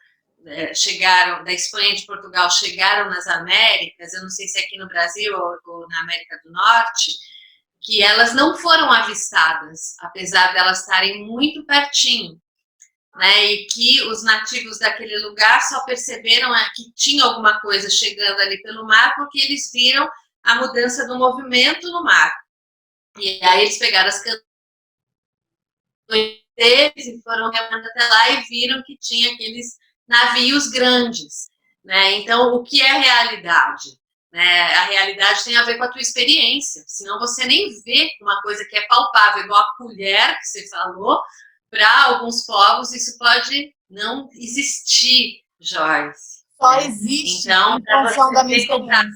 da Espanha e de Portugal, chegaram nas Américas, eu não sei se é aqui no Brasil ou na América do Norte, que elas não foram avistadas, apesar de elas estarem muito pertinho, né? E que os nativos daquele lugar só perceberam que tinha alguma coisa chegando ali pelo mar, porque eles viram a mudança do movimento no mar. E aí eles pegaram as canções deles e foram remando até lá e viram que tinha aqueles navios grandes, né? Então, o que é realidade? A realidade tem a ver com a tua experiência, senão você nem vê uma coisa que é palpável, igual a colher que você falou. Para alguns povos isso pode não existir, Joyce. Só existe então, em função da minha experiência.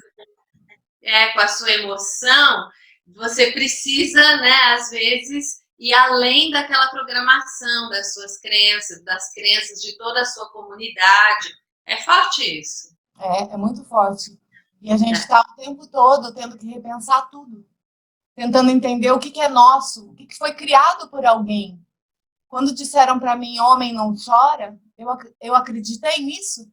Com a sua emoção, você precisa, né, às vezes, ir além daquela programação das suas crenças, das crenças de toda a sua comunidade. É forte isso. É muito forte. E a gente está o tempo todo tendo que repensar tudo. Tentando entender o que é nosso, o que foi criado por alguém. Quando disseram para mim, homem não chora, eu acreditei nisso.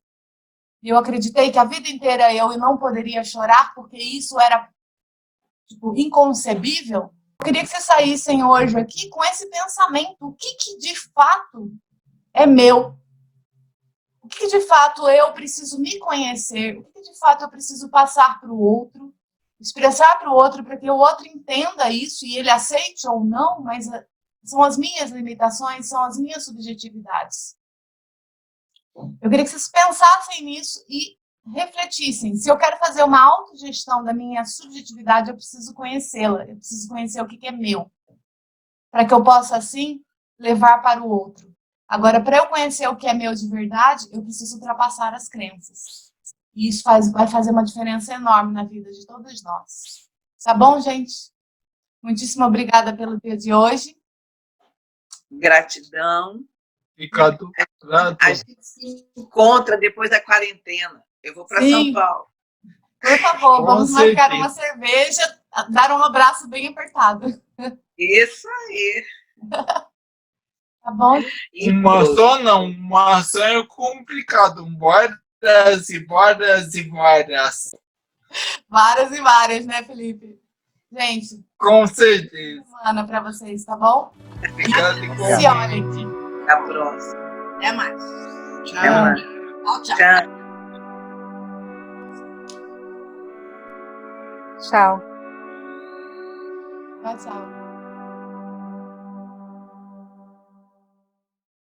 E eu acreditei que a vida inteira eu não poderia chorar, porque isso era inconcebível. Eu queria que vocês saíssem hoje aqui com esse pensamento. O que de fato é meu? O que de fato eu preciso me conhecer? O que de fato eu preciso passar para o outro? Expressar para o outro para que o outro entenda isso e ele aceite ou não, mas são as minhas limitações, são as minhas subjetividades. Eu queria que vocês pensassem nisso e refletissem. Se eu quero fazer uma autogestão da minha subjetividade, eu preciso conhecê-la. Eu preciso conhecer o que é meu. Para que eu possa, assim, levar para o outro. Agora, para eu conhecer o que é meu de verdade, eu preciso ultrapassar as crenças. E isso vai fazer uma diferença enorme na vida de todos nós. Tá bom, gente? Muitíssimo obrigada pelo dia de hoje. Gratidão. Obrigado. A gente se encontra depois da quarentena. Eu vou para São Paulo. Por favor, vamos marcar uma cerveja, dar um abraço bem apertado. Isso aí. Tá bom? Uma só não, uma só é complicado. Várias e várias e várias. Várias e várias, né, Felipe? Gente. Com certeza. Semana para vocês, tá bom? Obrigado. Se olhem. Até a próxima. Até mais. Tchau. Até mais. Tchau. Tchau. Tchau, tchau.